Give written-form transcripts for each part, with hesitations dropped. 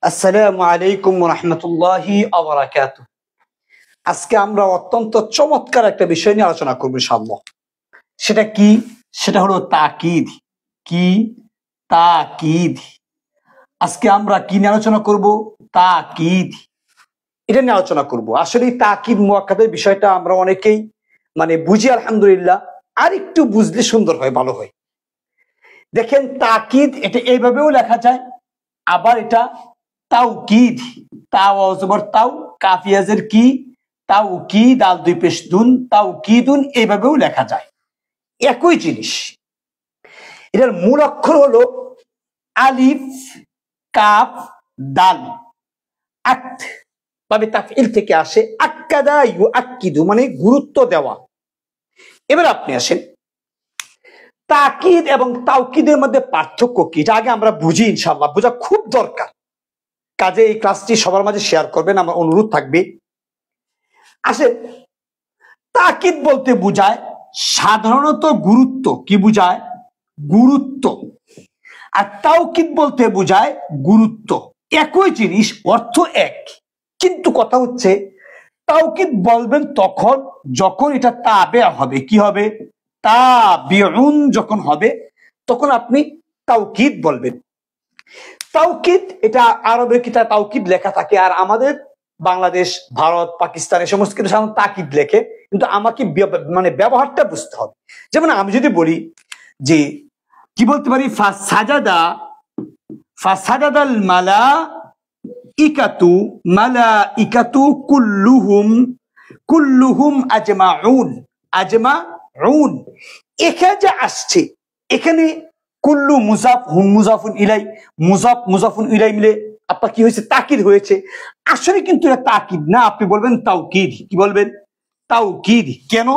আসসালামু আলাইকুম ওয়া রাহমাতুল্লাহি ওয়া বারাকাতুহু। আজকে আমরা অত্যন্ত চমৎকার একটা বিষয় নিয়ে আলোচনা করব ইনশাআল্লাহ। সেটা কি? সেটা হলো তাকিদ। কি? তাকিদ। আজকে আমরা কি নিয়ে আলোচনা করব? তাকিদ। এটা নিয়ে আলোচনা করব। আসলে তাকিদ মুআক্কাদের বিষয়টা আমরা অনেকেই বুঝি আলহামদুলিল্লাহ, আর একটু বুঝলে সুন্দর হয়, ভালো হয়। দেখেন, তাকিদ এটা এইভাবেও লেখা যায়, আবার এটা তাওকিদ, তাও জবর তাও, কাফিয়াজের কি, তাওকিদ, আল দুই পেশ দুন, তাওকিদুন, এইভাবেও লেখা যায়, একই জিনিস। এটার মূল অক্ষর হলো আলিফ, কাফ, দাল। আক্ত ভাবে তাফইল থেকে আসে, আক্কাদা ইউআক্কিদু মানে গুরুত্ব দেওয়া। এবার আপনি আসেন, তাকিদ এবং তাওকিদের মধ্যে পার্থক্য কি, এটা আগে আমরা বুঝি ইনশাআল্লাহ, বোঝা খুব দরকার। কাজে এই ক্লাসটি সবার মাঝে শেয়ার করবেন, আমার অনুরোধ থাকবে। আসেন, তাকিদ বলতে বোঝায় সাধারণত গুরুত্ব। কি বোঝায়? গুরুত্ব। আর তাওকিদ বলতে বোঝায় গুরুত্ব, একই জিনিস, অর্থ এক। কিন্তু কথা হচ্ছে, তাওকিদ বলবেন তখন যখন এটা তাবে হবে। কি হবে? তাবিউন যখন হবে, তখন আপনি তাওকিদ বলবেন। তাওকিদ এটা আরবের কিতাব তাওকিদ লেখা থাকে, আর আমাদের বাংলাদেশ, ভারত, পাকিস্তান এই সমস্ত কিছু সাধারণত তাকিদ লেখে। কিন্তু আমাকে ব্যবহারটা বুঝতে হবে। যেমন আমি যদি বলি যে, কি বলতে পারি, ফাসাজাদাল মালাইকাতু, মালাইকাতু কুল্লুহুম আজমাউন। আজমাউন এখানে যে আসছে, এখানে কুল্লু মুজাফ, হুম মুজাফুন ইলাই, মুজাফ মুজাফুন ইলাই মিলে আপনার কি হয়েছে? তাকিদ হয়েছে। আসলে কিন্তু এটা তাকিদ না, আপনি বলবেন তাওকিদ। কি বলবেন? তাওকিদ। কেন?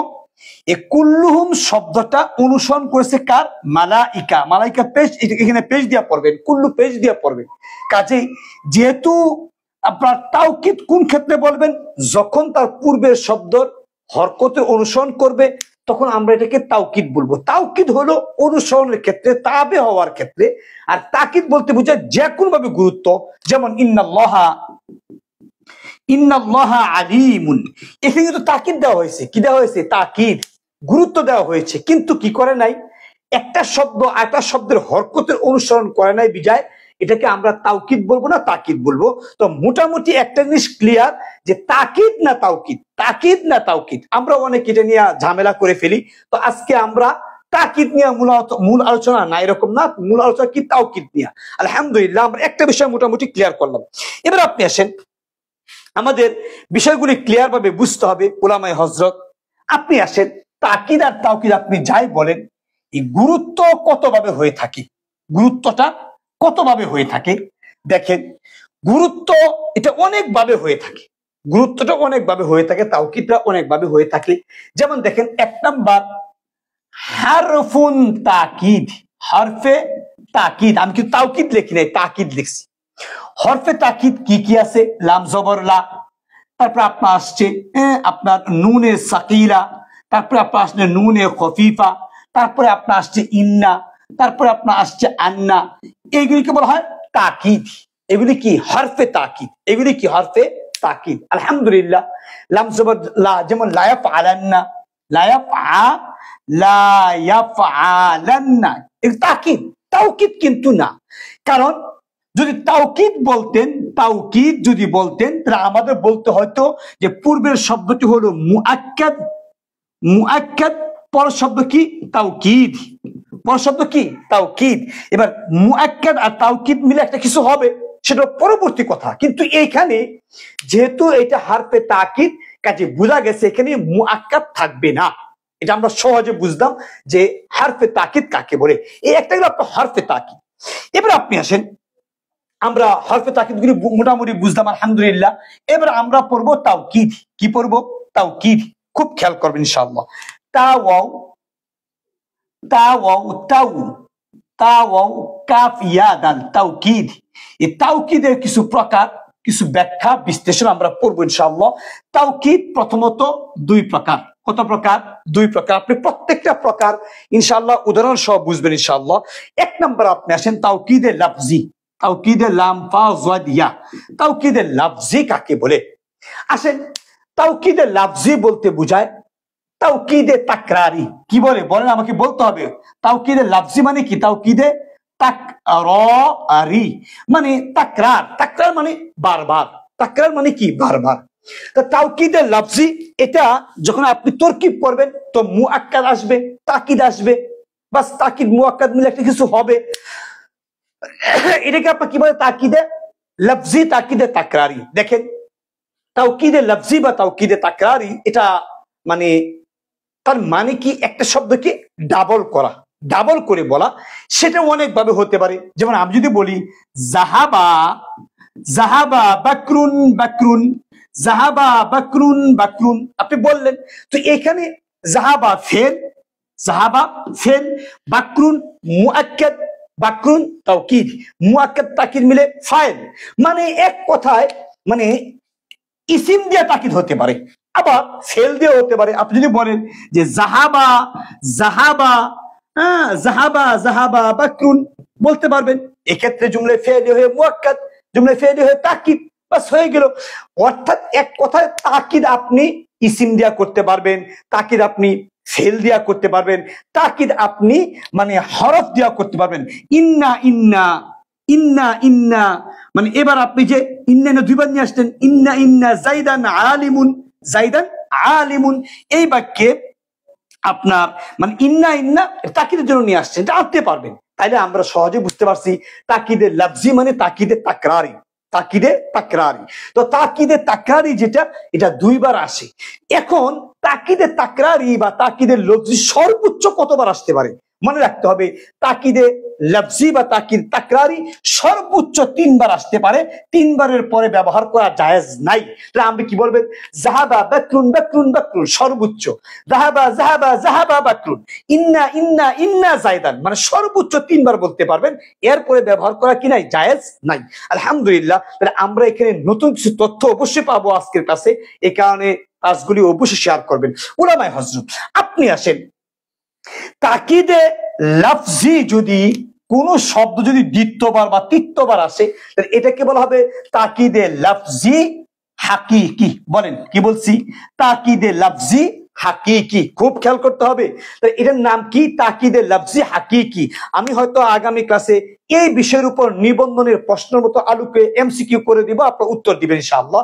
এ কুল্লুহুম শব্দটা অনুসরণ করেছে কার? মালাইকা। মালাইকা পেশ, এখানে পেশ দিয়া পড়বেন, কুল্লু পেশ দিয়া পড়বেন। কাজেই যেহেতু আপনার তাওকিদ কোন ক্ষেত্রে বলবেন? যখন তার পূর্বের শব্দর হরকতে অনুসরণ করবে, তখন আমরা এটাকে তাওকিদ বলবো। তাওকিদ হলো অনুসরণের ক্ষেত্রে, তাবে হওয়ার ক্ষেত্রে। আর তাকিদ বলতে বোঝায় যে কোনো ভাবে গুরুত্ব। যেমন ইন্নাল্লাহা আলিমুন, এখানে কিন্তু তাকিদ দেওয়া হয়েছে। কি দেওয়া হয়েছে? তাকিদ, গুরুত্ব দেওয়া হয়েছে। কিন্তু কি করে নাই? একটা শব্দ আরেকটা শব্দের হরকতের অনুসরণ করে নাই বিজায় এটাকে আমরা তাওকিদ বলবো না, তাকিদ বলবো। তো মোটামুটি একটা জিনিস ক্লিয়ার, যে তাকিদ না তাওকিদ, তাকিদ না তাওকিদ। আমরা অনেক এটা নিয়ে ঝামেলা করে ফেলি। তো আজকে আমরা তাকিদ নিয়ে মূল আলোচনা না, এরকম না, মূল আলোচনা কি? তাওকিদ নিয়ে। আলহামদুলিল্লাহ, আমরা একটা বিষয় মোটামুটি ক্লিয়ার করলাম। এবার আপনি আসেন, আমাদের বিষয়গুলি ক্লিয়ার ভাবে বুঝতে হবে। উলামায়ে হযরত, আপনি আসেন, তাকিদ আর তাওকিদ আপনি যাই বলেন, এই গুরুত্ব কতভাবে হয়ে থাকে, গুরুত্বটা কতভাবে হয়ে থাকে। দেখেন, গুরুত্ব এটা অনেকভাবে হয়ে থাকে, গুরুত্বটা অনেকভাবে হয়ে থাকে, তাওকিদটা অনেকভাবে হয়ে থাকে। যেমন দেখেন, এক নাম্বার হারফুন তাকিদ, হরফে তাকিদ। আমি কিন্তু তাওকিদ লিখি নাই, তাকিদ লিখছি। হরফে তাকিদ কি কি আছে? লাম জবর লা, তারপরে আপনার আসছে আপনার নুনে সাকিলা, তারপরে আপনার আসছে নুনে খফিফা, তারপরে আপনার আসছে ইন্না, তারপরে আপনার আসছে আন্না। এইগুলিকে বলা হয় তাকিদ। এগুলি কি? হরফে তাকিদ। এগুলি কি? হরফে তাকিদ। আলহামদুলিল্লাহ, লাম জবর লা, যেমন লা ইয়াফআলান্না, লা ইয়াফআলান্না, এটা তাকিদ। তাওকিদ কিন্তু না। কারণ যদি তাওকিদ বলতেন, তাওকিদ যদি বলতেন, তাহলে আমাদের বলতে হয়তো যে পূর্বের শব্দটি হলো মুআক্কাদ, মুআক্কাদ, পরের শব্দ কি? তাওকিদ, পরের শব্দ কি? তাওকিদ। এবার মুআক্কাদ আর তাওকিদ মিলে একটা কিছু হবে, সেটা পরবর্তী কথা। কিন্তু এইখানে যেহেতু এটা হরফে তাকিদ, কাজে বোঝা গেছে এখানে মুআক্কাদ থাকবে না। এটা আমরা সহজে বুঝলাম যে হরফে তাকিদ কাকে বলে। এই একটা গেল আপনার হরফে তাকিদ। এবার আপনি আসেন, আমরা হরফে তাকিদ গুলি মোটামুটি বুঝলাম আলহামদুলিল্লাহ। এবার আমরা পড়বো তাওকিদ। কি পড়বো? তাওকিদ। খুব খেয়াল করবেন ইনশাআল্লাহ। তাওয়াও, তাওয়াও, তাওয়াও, কাফ ইয়া দাল, তাওকিদ। এই তাওকিদের কিছু প্রকার, কিছু ব্যাখ্যা বিশ্লেষণ আমরা পড়বো ইনশাআল্লাহ। তাওকিদ প্রথমত দুই প্রকার। কত প্রকার? দুই প্রকার। আপনি প্রত্যেকটা প্রকার ইনশাআল্লাহ উদাহরণ সহ বুঝবেন ইনশাআল্লাহ। এক নাম্বার আপনি আসেন তাওকিদে লাফজি। তাওকিদে লাম ফা যাদ ইয়া। তাওকিদে লাফজি কাকে বলে? আসেন, তাওকিদে লাফজি বলতে বোঝায় তাওকিদে তাকরারি। কি বলে বলেন, আমাকে বলতে হবে। তাওকিদে লাফজি মানে কি? তাওকিদে তাকরারি মানে তাকরার। তাকরার মানে বারবার। তাকরার মানে কি? বারবার। তো তাওকিদে লাফজি এটা যখন আপনি তরকিব করবেন তো মুআক্কাদ আসবে, তাকিদ আসবে, বাস তাকিদ মুআক্কাদ মিলে একটা কিছু হবে। এটাকে আপনি কি বলে? তাকিদে লাফজি, তাকিদে তাকরারি। দেখেন, তাওকিদে লাফজি বা তাওকিদে তাকরারি এটা মানে তার মানে কি? একটা শব্দকে ডাবল করা, ডাবল করে বলা। সেটা অনেক ভাবে হতে পারে। যেমন আমি যদি বলি জাহাবা, জাহাবা বাকরুন বাকরুন, জাহাবা বাকরুন বাকরুন, আপনি বললেন। তো এখানে জাহাবা ফেল, জাহাবা ফেল, বাকরুন মুআক্কাদ, বাকরুন তাওকিদ, মুআক্কাদ তাকিদ মিলে ফাইল। মানে এক কথায় মানে ইসিম দিয়ে তাকিদ হতে পারে, আবার ফেল দিয়ে হতে পারে। আপনি যদি বলেন যে জাহাবা, জাহাবা, হ্যাঁ জাহাবা, জাহাবা বাকরুন বলতে পারবেন। এক্ষেত্রে জুমলে ফেলি হয়ে মুআক্কাদ, জুমলে ফেলি হয়ে তাকিদ, বাস হয়ে গেল। অর্থাৎ এক কথায় তাকিদ আপনি ইসিম দিয়া করতে পারবেন, তাকিদ আপনি ফেল দিয়া করতে পারবেন, তাকিদ আপনি মানে হরফ দিয়া করতে পারবেন। ইন্না ইন্না, ইন্না ইন্না মানে এবার আপনি যে ইন্না দুইবার নিয়ে আসতেন, ইন্না ইন্না জাইদান আলিমুন, জাইদান আলিমুন, এই বাক্যে আপনার মানে ইন্না ইন্না তাকিদের জন্য নিয়ে আসছেন, এটা আনতে পারবেন। তাইলে আমরা সহজে বুঝতে পারছি তাকিদে লাফজি মানে তাকিদে তাকরারি, তাকিদে তাকরারি। তো তাকিদে তাকরারি যেটা, এটা দুইবার আসে। এখন তাকিদে তাকরারি বা তাকিদে লফজি সর্বোচ্চ কতবার আসতে পারে? মনে রাখতে হবে, তাকিদে লাফজি বা তাকিদ তাকরারি সর্বোচ্চ 3 বার আসতে পারে। 3 বারের পরে ব্যবহার করা জায়েজ নাই। তাহলে আপনি কি বলবেন? জাহাবা বাকরুন বাকরুন বাকরুন সর্বোচ্চ, জাহাবা জাহাবা জাহাবা বাকরুন, ইন্না ইন্না ইন্না জাইদান মানে সর্বোচ্চ 3 বার বলতে পারবেন। এরপরে ব্যবহার করা কি নাই? জায়েজ নাই। আলহামদুলিল্লাহ, তাহলে আমরা এখানে নতুন কিছু তথ্য অবশ্যই পাবো আজকের ক্লাসে। এই কারণে ক্লাসগুলি অবশ্যই শেয়ার করবেন। উলামায়ে হযরত, আপনি আসেন, তাকিদে লাফজি যদি কোন শব্দ যদি দ্বিতীয়বার বা তৃতীয়বার আসে তাহলে এটাকে বলা হবে তাকিদে লাফজি হাকিকি। বলেন, কি বলছি? তাকিদে লাফজি হাকিকি। খুব খেয়াল করতে হবে। তাহলে এটার নাম কি? তাকিদে লাফজি হাকিকি। আমি হয়তো আগামী ক্লাসে এই বিষয়ের উপর নিবন্ধনের প্রশ্নের মতো আলোকে এমসিকিউ করে দিব, আপনার উত্তর দিবেন ইনশাআল্লাহ।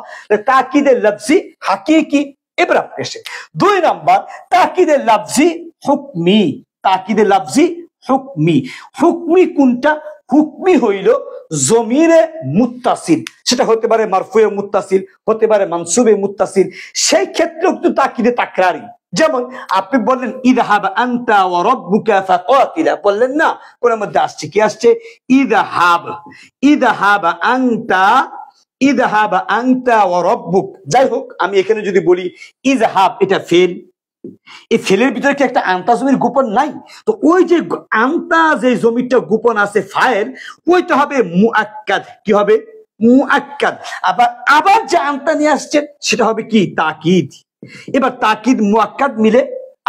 তাকিদে লাফজি হাকিকি। এবার আপনি এসে 2 নাম্বার তাকিদে লাফজি হুকমি। তাকিদে লাফজি হুকমি। হুকমি কোনটা? হুকমি হইল জমিরে মুত্তাসিল, সেটা হতে পারে মারফুয়ে মুত্তাসিল, হতে পারে মানসুবে মুত্তাসিল। সেই ক্ষেত্রেও কিন্তু তাকিদে তাকরারি। যেমন আপনি বললেন ইযহাব আনতা ওয়া রাব্বুকা ফাকাতিলা, বললেন না? কোরআনের মধ্যে আসছে, কি আসছে? ইযহাব, ইযহাব আনতা, ইযহাব আনতা ওয়া রাব্বুক। যাই হোক, আমি এখানে যদি বলি ইযহাব, এটা ফেল। এই ফেলের ভিতরে কি একটা আন্তা জমির গোপন নাই? তো ওই যে আন্তা যে জমিটা গোপন আছে ফাইল, ওইটা হবে মুআক্কাদ। কি হবে? মুআক্কাদ। আবার আবার যে আন্তা নিয়ে আসছেন সেটা হবে কি? তাকিদ। এবার তাকিদ মুআক্কাদ মিলে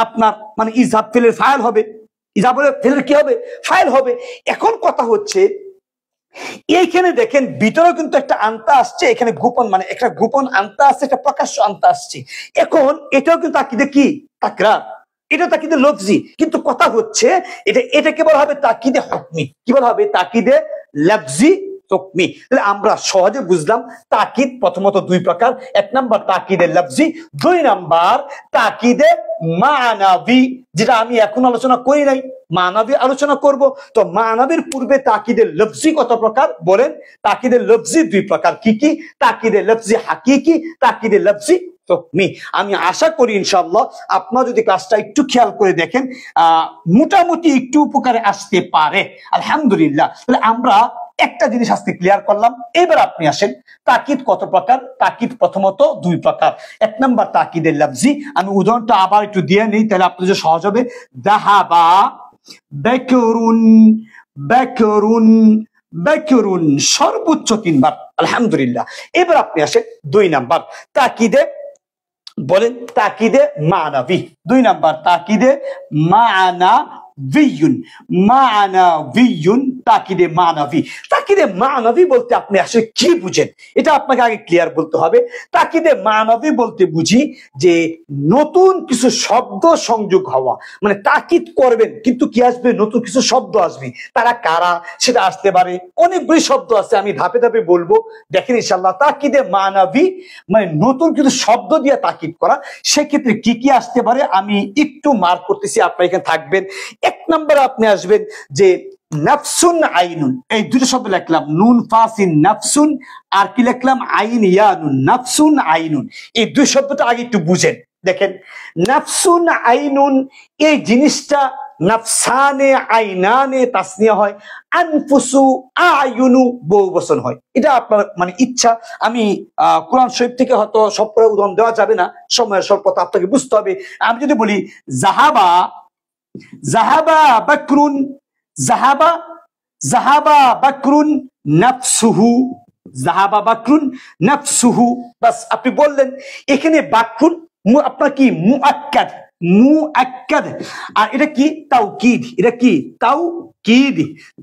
আপনার মানে ইযহাব ফেলের ফাইল হবে, ইযহাব ফেলের কি হবে? ফাইল হবে। এখন কথা হচ্ছে এইখানে দেখেন ভিতরে কিন্তু একটা আন্তা আসছে, এখানে গোপন মানে একটা গোপন আন্তা আসছে, একটা প্রকাশ্য আন্তা আসছে। এখন এটাও কিন্তু তাকিদে কি? তাকরার। এটা তাকিদে লফজি। কিন্তু কথা হচ্ছে এটাকে বলা হবে তাকিদে হুকমি। কি বলা হবে? তাকিদে লাফজি হুকমি। তাহলে আমরা সহজে বুঝলাম তাকিদ প্রথমত 2 প্রকার। 1 নাম্বার তাকিদে লাফজি, 2 নাম্বার তাকিদে মানাবি, যেটা আমি এখন আলোচনা করি নাই, মানাবি আলোচনা করব। তো মানাবির পূর্বে তাকিদের লফজি কত প্রকার বলেন? তাকিদের লফজি 2 প্রকার। কি কি? তাকিদের লফজি হাকিকি, তাকিদের লফজি হুকমি। আমি আশা করি ইনশাআল্লাহ আপনারা যদি ক্লাসটা একটু খেয়াল করে দেখেন মোটামুটি একটু উপকারে আসতে পারে। আলহামদুলিল্লাহ, তাহলে আমরা একটা জিনিস আজকে ক্লিয়ার করলাম। এবার আপনি আসেন, তাকিদ কত প্রকার? তাকিদ প্রথমত 2 প্রকার। 1 নাম্বার তাকিদের লফজি, আমি উদাহরণটা আবার একটু দিয়ে নিই তাহলে আপনাদের সহজ হবে। যাহাবা বাকরুন, বাকরুন, বাকরুন সর্বোচ্চ 3 বার। আলহামদুলিল্লাহ। এবার আপনি আসেন 2 নাম্বার তাকিদে, বলেন তাকিদে মানাবি। 2 নাম্বার তাকিদে মানা মানাভিয়ুন, মানাভিয়ুন, তাকিদে মানাভি। তাকিদে মানাভি বলতে আপনি আসলে কি বুঝেন এটা আপনাকে আগে ক্লিয়ার বলতে হবে। তাকিদে মানাভি বলতে বুঝি যে নতুন কিছু শব্দ সংযোগ হওয়া, মানে তাকিদ করবেন কিন্তু কি আসবে, নতুন কিছু শব্দ আসবে। তারা কারা সেটা আসতে পারে, অনেকগুলি শব্দ আছে, আমি ধাপে ধাপে বলবো, দেখেন ইনশাআল্লাহ। তাকিদে মানাভি মানে নতুন কিছু শব্দ দিয়ে তাকিদ করা, সেক্ষেত্রে কি কি আসতে পারে আমি একটু মার্ক করতেছি, আপনারা এখানে থাকবেন। এক নম্বরে আপনি আসবেন যে নাফসুন আইনুন, এই দুটো শব্দ লিখলাম, নুন ফাসিন নাফসুন, আর কি লিখলাম আইন ইয়ানুন, নাফসুন আইনুন। এই দুই শব্দটা আগে একটু বুঝেন। দেখেন নাফসুন আইনুন এই জিনিসটা নাফসানে আইনানে তাসনিয়া হয়, আনফুসু আয়ুনু বহুবচন হয়। এটা আপনার মানে ইচ্ছা, আমি কোরআন শরীফ থেকে হয়তো সব করে উদাহরণ দেওয়া যাবে না, সময়ের স্বল্পতা, আপনাকে বুঝতে হবে। আমি যদি বলি জাহাবা, জাহাবা বাকরুন, জাহাবা, জাহাবা বাকরুন নাফসুহু, জাহাবা বাকরুন নাফসুহু, বাস আপনি বললেন। এখানে বাকরুন আপনার কি মুআক্কাদ, মুআক্কাদ, আর এটা কি তাওকিদ, এটা কি তাওকিদ,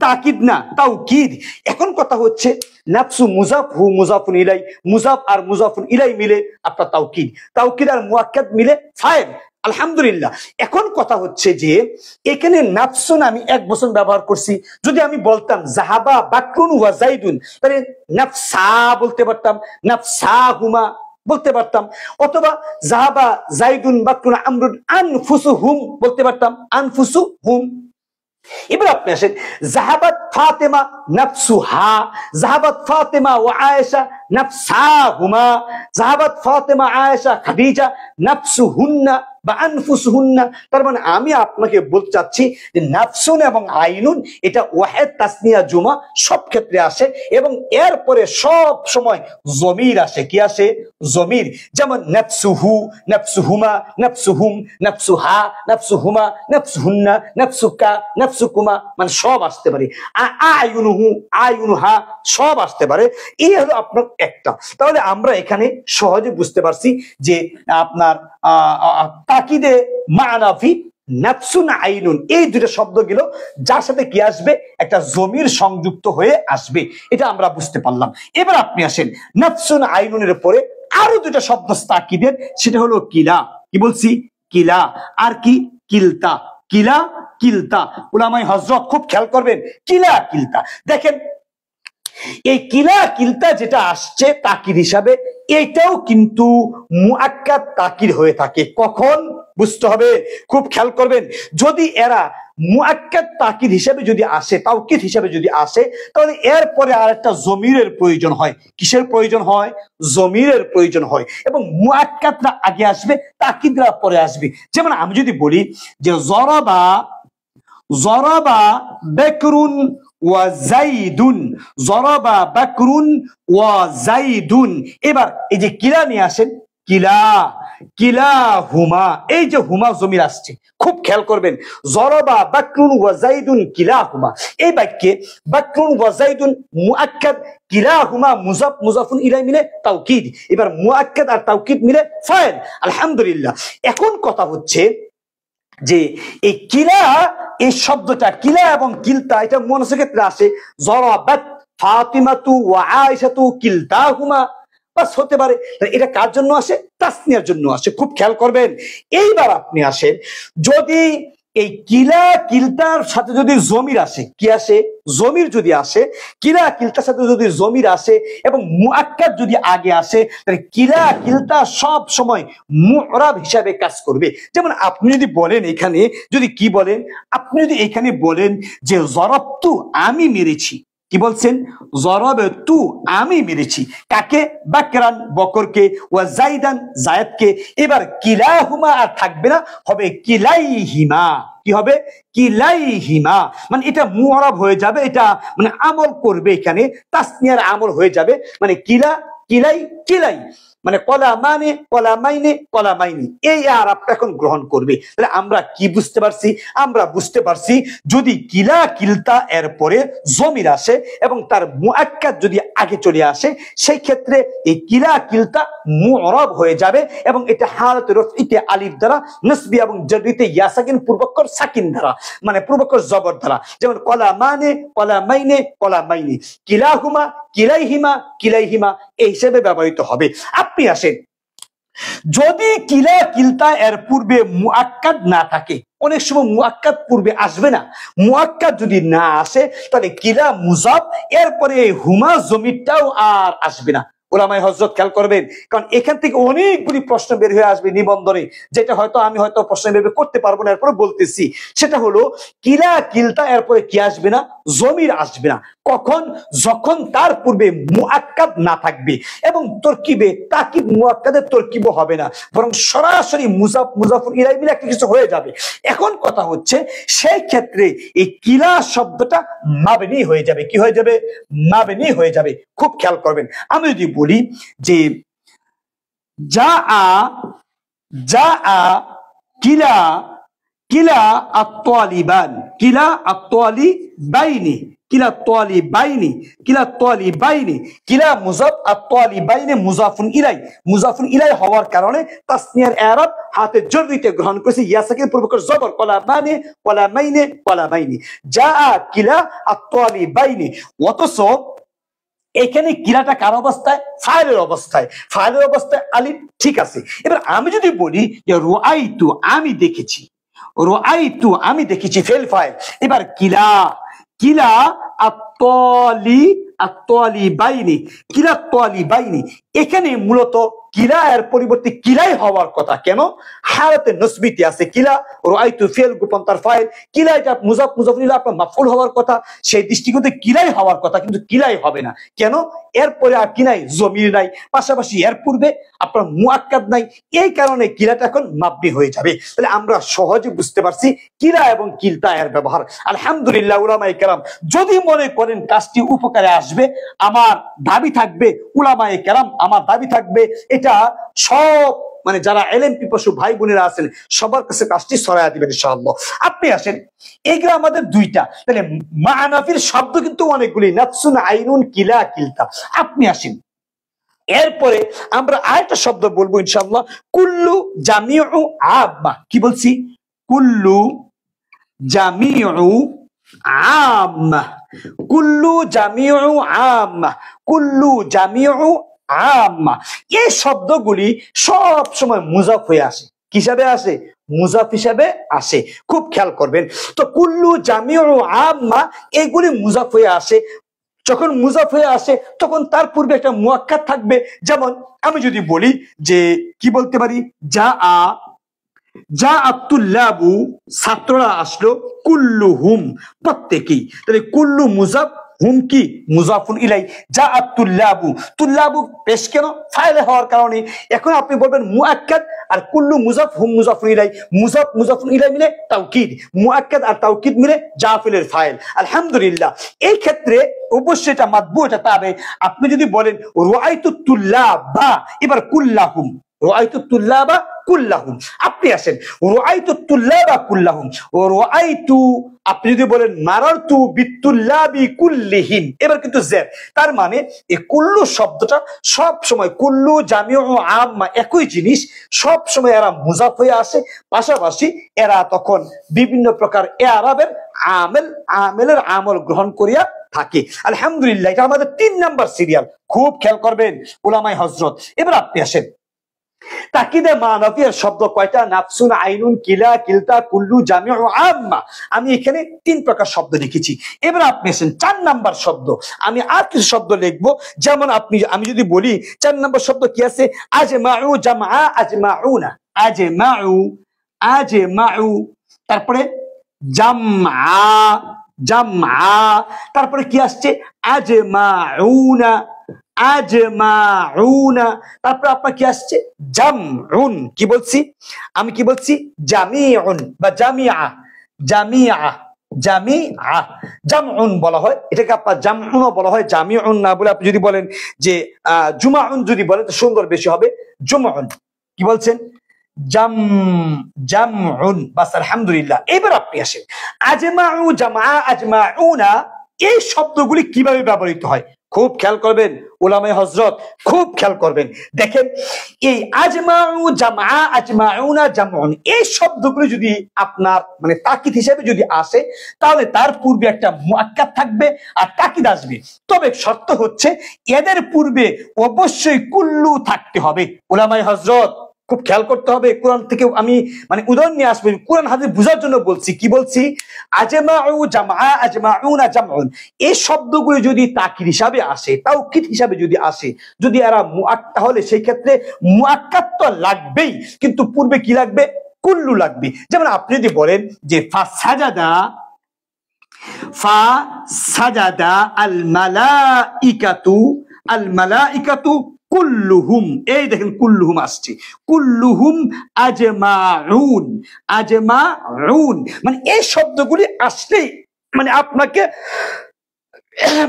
তাকিদ না তাওকিদ। এখন কথা হচ্ছে নাফসু মুজাফ, হু মুজাফুন ইলাই, মুজাফ আর মুজাফুন ইলাই মিলে আপনার তাওকিদ, তাওকিদ আর মুআক্কাদ মিলে ফাইল। আলহামদুলিল্লাহ। এখন কথা হচ্ছে যে এখানে নাফসুন আমি এক বচন ব্যবহার করছি। যদি আমি বলতাম জাহাবা বাকরুন ওয়া যাইদুন, তাহলে নাফসা বলতে পারতাম, নাফসাহুমা বলতে পারতাম, অথবা জাহাবা যাইদুন বাকরুন আমরুন আনফুসুহুম বলতে পারতাম, আনফুসুহুম। এবার আপনি আসেন জাহাবাত ফাতেমা নাফসুহা, জাহাবাত ফাতেমা ওয়া আয়েশা নাফসাহুমা, জাহাবাত ফাতেমা আয়েশা খাদিজা নাফসুহুন্না বা আনফুসুহুন্না। তার মানে আমি আপনাকে বলতে চাচ্ছি যে নাফসুন এবং আইনুন এটা ওয়াহেদ তাসনিয়া জুমা সব ক্ষেত্রে আসে, এবং এরপরে সব সময় জমির আসে। কি আসে? জমির। যেমন নাফসুহু, নাফসুহুমা, নাফসুহুম, নাফসুহা, নাফসুহুমা, নাফসুহুন্না, নাফসুকা, নাফসুকুমা, মানে সব আসতে পারে। আয়ুনুহু, আয়ুনুহা সব আসতে পারে। এই হলো আপনার একটা। তাহলে আমরা এখানে সহজে বুঝতে পারছি যে আপনার তাকিদে মানাফি নাফসুন আইনুন এই দুটো শব্দ গেল, যার সাথে কি আসবে, একটা জমির সংযুক্ত হয়ে আসবে, এটা আমরা বুঝতে পারলাম। এবার আপনি আসেন নাফসুন আইনুনের পরে আরো দুটো শব্দ তাকিদের, সেটা হলো কিলা। কি বলছি? কিলা। আর কি? কিলতা। কিলা কিলতা। উলামায়ে হযরত খুব খেয়াল করবেন, কিলা কিলতা। দেখেন এই কিলা কিলতা যেটা আসছে তাকিদ হিসাবে, এটাও কিন্তু মুআক্কাদ তাকিদ হয়ে থাকে। কখন? বুঝতে হবে, খুব খেয়াল করবেন। যদি এরা মুআক্কাদ তাকিদ হিসেবে যদি আসে, তাওকিদ হিসেবে যদি আসে, তাহলে এরপরে আরেকটা জমিরের প্রয়োজন হয়। কিসের প্রয়োজন হয়? জমিরের প্রয়োজন হয়, এবং মুআক্কাদরা আগে আসবে, তাকিদরা পরে আসবে। যেমন আমি যদি বলি যে জরাবা, জরাবা বাকরুন ওয়া যাইদুন, জরাবা বাকরুন ওয়া যাইদুন। এবার এই যে কিলা নিয়ে আসেন, কিলা, কিলা হুমা, এই যে হুমা জমির আসছে, খুব খেয়াল করবেন। জরাবা বাকরুন ওয়া যাইদুন কিলা হুমা, এই বাক্যে বাকরুন ওয়া যাইদুন মুআক্কাদ, কিলা হুমা মুজাফ, মুজাফুন ইলাই মিলে তাওকিদ। এবার মুআক্কাদ আর তাওকিদ মিলে ফাইল। আলহামদুলিল্লাহ। এখন কথা হচ্ছে যে এই কিলা, এই শব্দটা কিলা এবং কিলতা, এটা মনসের ক্ষেত্রে আসে। জরাবাত ফাতিমাতু ওয়া আয়েশাতু কিলতাহুমা, বাস হতে পারে। এটা কার জন্য আসে? তাসনিয়ার জন্য আসে। খুব খেয়াল করবেন। এইবার আপনি আসেন, যদি এই কিলা কিলতার সাথে যদি জমির আসে, কি আসে? জমির যদি আসে, কিলা কিলতার সাথে যদি জমির আসে এবং মুআক্কাদ যদি আগে আসে, তাহলে কিলা কিলতা সব সময় মু'রাব হিসাবে কাজ করবে। যেমন আপনি যদি বলেন এখানে, যদি কি বলেন, আপনি যদি এখানে বলেন যে জরাবতু, আমি মেরেছি। কি বলছেন? জরাবতু, আমি মেরেছি। কাকে? বাকরান, বকরকে, ওয়া যাইদান, যায়েদকে। এবার কিলাহুমা আর থাকবে না, হবে কিলাইহিমা। কি হবে? কিলাইহিমা, মানে এটা মুআরাব হয়ে যাবে, এটা মানে আমল করবে, এখানে তাসনিয়ার আমল হয়ে যাবে, মানে কিলা, কিলাই, কিলাই। মানে কলা মানে কলা মাইনে কলা মাইনি, এই আরবটা এখন গ্রহণ করবে। তাহলে আমরা কি বুঝতে পারছি? আমরা বুঝতে পারছি যদি কিলা কিলতা এর পরে জমির আসে এবং তার মুআক্কাদ যদি আগে চলে আসে, সেই ক্ষেত্রে এই কিলা কিলতা মুআরাব হয়ে যাবে এবং এটা হালাত রফইতে আলিফ দ্বারা, নসবি এবং জাররিতে ইয়া সাকিন পূর্বক্ষর সাকিন দ্বারা, মানে পূর্বক্ষর জবর দ্বারা, যেমন কলা মানে কলা মাইনে কলা মাইনি, কিলাহুমা কিলাইহিমা কিলাইহিমা এই হিসেবে ব্যবহৃত হবে। আপনি আসেন, যদি কিলা কিলতা এর পূর্বে মুআক্কাদ না থাকে, অনেক সময় মুআক্কাদ পূর্বে আসবে না, মুআক্কাদ যদি না আসে তাহলে কিলা মুজাফ, এরপরে হুমা জমিরটাও আর আসবে না। ওলামায়ে হযরত খেয়াল করবেন, কারণ এখান থেকে অনেকগুলি প্রশ্ন বের হয়ে আসবে নিবন্ধনে, যেটা হয়তো আমি প্রশ্ন বের করতে পারবো না, এরপরে বলতেছি। সেটা হলো কিলা কিলতা এরপরে কি আসবে না? জমির আসবে না। কখন? যখন তার পূর্বে মুআক্কাদ না থাকবে এবং তরকিবে তাকিদ মুআক্কাদের তরকিবও হবে না, বরং সরাসরি মুজাফ মুজাফর ইলাইহি মিলে একটা কিছু হয়ে যাবে। এখন কথা হচ্ছে সেই ক্ষেত্রে এই কিলা শব্দটা মাবনি হয়ে যাবে। কি হয়ে যাবে? মাবনি হয়ে যাবে। খুব খেয়াল করবেন। আমি যদি বলি যে যা আ যা আ কিলা কিলা আত-তালিবান, কিলা আত-তালিবাইনি, কিলা তালিবাইনি, কিলা তালিবাইনি, কিলা মুজাফ আত-তালিবাইনি মুজাফুন ইলাই, মুজাফুন ইলাই হওয়ার কারণে তাসনিয়ার ইরাব হাতে জররিতে গ্রহণ করেছে ইয়া সাকিন পূর্বকর জবর, কলা মানে কলা মাইনে কলা মাইনি, যা কিলা আত-তালিবাইনি। অথচ এখানে কিলাটা কার অবস্থায়? ফাইলের অবস্থায়। ফাইলের অবস্থায় আলিফ, ঠিক আছে। এবার আমি যদি বলি যে রাআইতু, আমি দেখেছি, রাআইতু আমি দেখেছি, ফেল ফাইল। এবার কিলা কিলা আত-তালিবাইনি, কিলা আত-তালিবাইনি, এখানে মূলত কিলা এর পরিবর্তে কিলাই হওয়ার কথা। কেন? হালাতে নসবিতে আছে কিলা, রাআইতু ফেল গোপন তার ফাইল, কিলা এটা মুজাফ মুজাফ ইলাইহি আপনার মাফউল হওয়ার কথা, সেই দৃষ্টিকোণে কিলাই হওয়ার কথা, কিন্তু কিলাই হবে না। কেন? এরপরে আর কি নাই? জমির নাই, পাশাপাশি এর পূর্বে আপনার মুআক্কাদ নাই, এই কারণে কিলাটা এখন মাবনি হয়ে যাবে। তাহলে আমরা সহজে বুঝতে পারছি কিলা এবং কিলতা এর ব্যবহার। আলহামদুলিল্লাহ উলামায়ে কেরাম যদি মনে করেন কাজটি উপকারে আসবে, আমার দাবি থাকবে, উলামায়ে কেরাম আমার দাবি থাকবে, এটা সব মানে যারা এলেম পিপাসু ভাই বোনেরা আছেন সবার কাছে কাজটি ছড়ায়া দিবেন ইনশাআল্লাহ। আপনি আসেন, এগুলো আমাদের দুইটা। তাহলে মানাফির শব্দ কিন্তু অনেকগুলি, নাফসুন আইনুন কিলা কিলতা। আপনি আসেন, এরপরে আমরা আরেকটা শব্দ বলবো ইনশাআল্লাহ, কুল্লু জামিউ আম্মা। কি বলছি? কুল্লু জামিউ আম্মা, কুল্লু জামিউ আম্মা, কুল্লু জামিউ আম্মা। এই শব্দগুলি সব সময় মুজাফ হয়ে আসে। কি হিসাবে আসে? মুজাফ হিসাবে আসে। খুব খেয়াল করবেন। তো কুল্লু জামিউ আম্মা এগুলি মুজাফ হয়ে আসে। যখন মুজাফ হয়ে আসে তখন তার পূর্বে একটা মুআক্কাদ থাকবে। যেমন আমি যদি বলি যে কি বলতে পারি, যা আ যা আতুল্লাবু, ছাত্ররা আসলো, কুল্লুহুম প্রত্যেকেই। তাহলে কুল্লু মুজাফ, হুম কি মুজাফুন ইলাই, যা আতুল্লাবু, তুল্লাবু পেশ কেন? ফাইলে হওয়ার কারণে। এখন আপনি বলবেন মুআক্কাদ আর কুল্লু মুজাফ, হুম মুজাফুন ইলাই, মুজাফ মুজাফুন ইলাই মিলে তাওকিদ, মুআক্কাদ আর তাওকিদ মিলে জাফিলের ফাইল। আলহামদুলিল্লাহ এই ক্ষেত্রে অবশ্যই এটা মাতবু, এটা তাবে। আপনি যদি বলেন রাআইতু তুল্লাবা, এবার কুল্লাহুম, রাআইতু তুল্লাবা কুল্লাহুম। আপনি আসেন, রাআইতু তুল্লাবা কুল্লাহুম, ও রাআইতু, আপনি যদি বলেন মারারতু বিতুল্লাবি কুল্লিহিম, এবার কিন্তু জের। তার মানে এই কুল্লু শব্দটা সব সময়, কুল্লু জামিউ আম্মা একই জিনিস, সব সময় এরা মুজাফ হয়ে আসে, পাশাপাশি এরা তখন বিভিন্ন প্রকার এআরাবের আমেলের আমল গ্রহণ করিয়া থাকে। আলহামদুলিল্লাহ এটা আমাদের 3 নাম্বার সিরিয়াল। খুব খেয়াল করবেন উলামায়ে হযরত। এবার আপনি আসেন, তাকিদে মানাফিয়ার শব্দ কয়টা? নাফসুন আইনুন কিলা কিলতা কুল্লু জামিউ আম্মা। আমি এখানে 3 প্রকার শব্দ লিখেছি। এবার আপনি আসেন 4 নাম্বার শব্দ। আমি আর কিছু শব্দ লিখবো। যেমন আমি যদি বলি 4 নাম্বার শব্দ কি আছে? আজমাউ জামআ আজমাউনা, আজমাউ আজমাউ, তারপরে জামআ জামআ, তারপরে কি আসছে? আজমাউনা আজমাউনা, তারপর আপনার কি আসছে? জামউন। কি বলছি আমি? কি বলছি? জামিউন বা জামিআ, জামিআ জামিআ, জামউন বলা হয়, এটাকে আপনার জামউনও বলা হয়, জামিউন না বলে আপনি যদি বলেন যে জুমাউন যদি বলেন তো সুন্দর বেশি হবে, জুমাউন। কি বলছেন? জামউন। বাস, আলহামদুলিল্লাহ। এবার আপনি আসেন আজমাউ, জামা, আজমাউনা, এই শব্দগুলি কিভাবে ব্যবহৃত হয় খুব খেয়াল করবেন উলামায়ে হযরত, খুব খেয়াল করবেন। দেখেন এই আজমাউ, জামা, আজমাউনা, জামউন এই শব্দগুলি যদি আপনার মানে তাকিদ হিসেবে যদি আসে তাহলে তার পূর্বে একটা মুআক্কাদ থাকবে আর তাকিদ আসবে। তবে শর্ত হচ্ছে এদের পূর্বে অবশ্যই কুল্লু থাকতে হবে। উলামায়ে হযরত খুব খেয়াল করতে হবে। কোরআন থেকে আমি মানে উদাহরণ নিয়ে আসবো, কোরআন হাদিস বোঝার জন্য বলছি। কি বলছি? আজমাউ, জামা, আজমাউনা, জামউন এই শব্দগুলো যদি তাকিদ হিসাবে আসে, তাওকীদ হিসাবে যদি আসে, যদি এরা মুআক্কাদ, তাহলে সেই ক্ষেত্রে মুআক্কাদ তো লাগবেই, কিন্তু পূর্বে কি লাগবে? কুল্লু লাগবে। যেমন আপনি যদি বলেন যে ফাসাজাদা আল মালাইকাতু, আল মালাইকাতু কুল্লুহুম, এই দেখেন কুল্লুহুম আসছে, কুল্লুহুম আজমাউন, আজমাউন মানে এই শব্দগুলি আসলেই মানে আপনাকে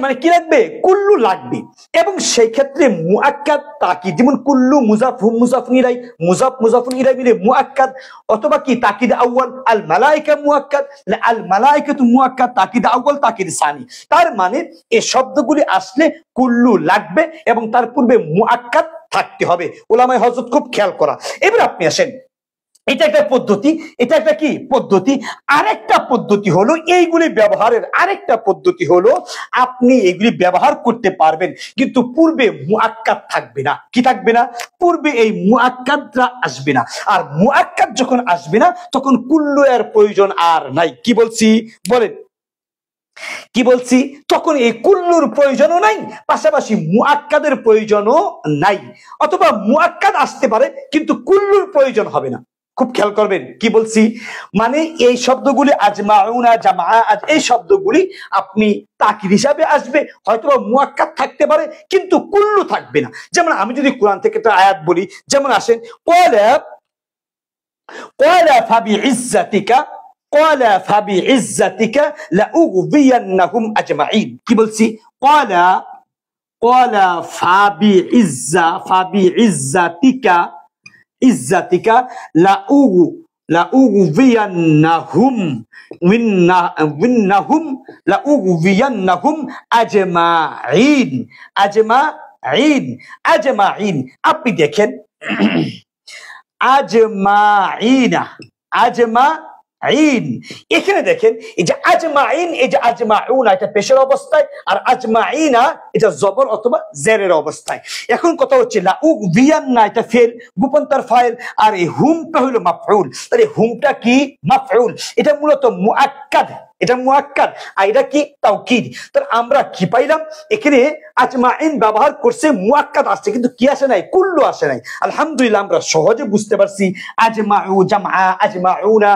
মানে কি লাগবে? কুল্লু লাগবে। এবং সেই ক্ষেত্রে মুআক্কাদ তাকিদ, যেমন কুল্লু মুজাফ, হুম মুজাফুন ইলাই, মুজাফ মুজাফুন ইলাই মিলে মুআক্কাদ, অথবা কি তাকিদ আউয়াল, আল মালাইকা মুআক্কাদ, আল মালাইকাতু মুআক্কাদ, তাকিদ আউয়াল, তাকিদ সানি। তার মানে এই শব্দগুলি আসলে কুল্লু লাগবে এবং তার পূর্বে মুআক্কাদ থাকতে হবে। উলামায়ে হযরত খুব খেয়াল করা। এবার আপনি আসেন, এটা একটা পদ্ধতি, এটা একটা কি পদ্ধতি। আরেকটা পদ্ধতি হলো এইগুলি ব্যবহারের, আরেকটা পদ্ধতি হলো আপনি এগুলি ব্যবহার করতে পারবেন কিন্তু পূর্বে মুআক্কাদ থাকবে না। কি থাকবে না? পূর্বে এই মুআক্কাদটা আসবে না। আর মুআক্কাদ যখন আসবে না তখন কুল্লু এর প্রয়োজন আর নাই। কি বলছি বলেন? কি বলছি? তখন এই কুল্লুর প্রয়োজনও নাই, পাশাপাশি মুআক্কাদের প্রয়োজনও নাই। অথবা মুআক্কাদ আসতে পারে কিন্তু কুল্লুর প্রয়োজন হবে না। খুব খেয়াল করবেন কি বলছি। মানে এই শব্দগুলি আজমাউনা, জামা, এই শব্দগুলি আপনি তাকিদ হিসাবে আসবে, হয়তোবা মুআক্কাদ থাকতে পারে কিন্তু কুল্লু থাকবে না। যেমন আমি যদি কোরআন থেকে একটা আয়াত বলি, যেমন আসেন ক্বালা ফাবিইজ্জাতিকা, ক্বালা ফাবিইজ্জাতিকা লাউযিয়ান্নাহুম আজমাইন। কি বলছি? ক্বালা ফাবিইজ্জাতিকা, ইজ্জাতিকা লাউযিয়ান্নাহুম লাউযিয়ান্নাহুম আজমাইন, আজমাইন, আজমাইন। আপনি দেখেন আজমাইনা, আজমাইন, এখানে দেখেন এই যে আজমাইন, এই যে আজমাউনা এটা পেশের অবস্থায়, আর আজমাইনা এটা জবর অথবা জেরের অবস্থায়। এখন কথা হচ্ছে লাউযিয়ান্না এটা ফেল, গোপনতার ফাইল, আর এই হুমটা হলো মাফউল। তাহলে হুমটা কি? মাফউল। এটা মূলত মুআক্কাদ, এটা মুআক্কাদ, আর এটা কি? তাওকীদ। তাহলে আমরা কি পাইলাম? এখানে আজমাইন ব্যবহার করছে, মুআক্কাদ আসছে কিন্তু কি আসে নাই? কুল্লু আসে নাই। আলহামদুলিল্লাহ আমরা সহজে বুঝতে পারছি আজমাউ, জামা, আজমাউনা,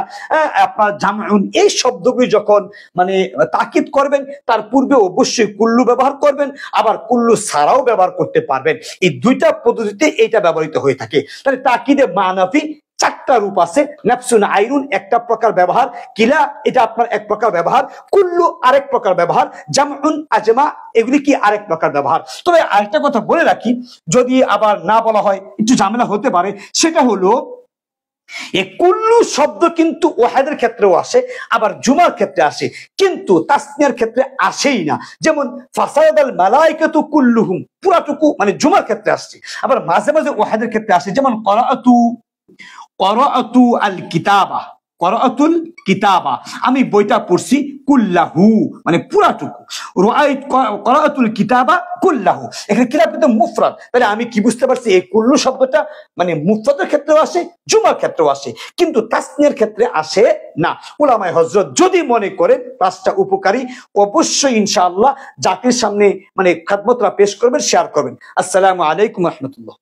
আপনার জামউন এই শব্দগুলি যখন মানে তাকিদ করবেন তার পূর্বে অবশ্যই কুল্লু ব্যবহার করবেন, আবার কুল্লু ছাড়াও ব্যবহার করতে পারবেন। এই দুইটা পদ্ধতিতে এটা ব্যবহৃত হয়ে থাকে। তাহলে তাকিদে মানাফি চারটা রূপ আছে। নাফসুন, আইনুন একটা প্রকার ব্যবহার, কিলা এটা আপনার এক প্রকার ব্যবহার, কুল্লু আরেক প্রকার ব্যবহার, জামউন, আজমা এগুলি কি আরেক প্রকার ব্যবহার। তবে আরেকটা কথা বলে রাখি, যদি আবার না বলা হয় একটু ঝামেলা হতে পারে, সেটা হলো এই কুল্লু শব্দ কিন্তু ওয়াহিদের ক্ষেত্রেও আসে, আবার জুমার ক্ষেত্রে আসে, কিন্তু তাসনিয়ার ক্ষেত্রে আসেই না। যেমন ফাসাদাল মালাইকাতু কুল্লুহুম পুরাটুকু মানে জুমার ক্ষেত্রে আসছে, আবার মাঝে মাঝে ওয়াহিদের ক্ষেত্রে আসে। যেমন ক্বারাআতু আল কিতাবা, ক্বারাআতুল কিতাবা আমি বইটা পড়ছি, কুল্লাহু মানে পুরাটুকু, ক্বারাআতুল কিতাবা কুল্লাহু এখানে কিতাব কিন্তু মুফরাদ। তাহলে আমি কি বুঝতে পারছি? এই কুল্লু শব্দটা মানে মুফরাদের ক্ষেত্রেও আসে, জুমার ক্ষেত্রেও আসে, কিন্তু তাসনিয়ার ক্ষেত্রে আসে না। উলামায়ে হযরত যদি মনে করেন কাজটা উপকারী, অবশ্যই ইনশাআল্লাহ জাতির সামনে মানে খেদমতরা পেশ করবেন, শেয়ার করবেন। আসসালামু আলাইকুম ওয়া রাহমাতুল্লাহ।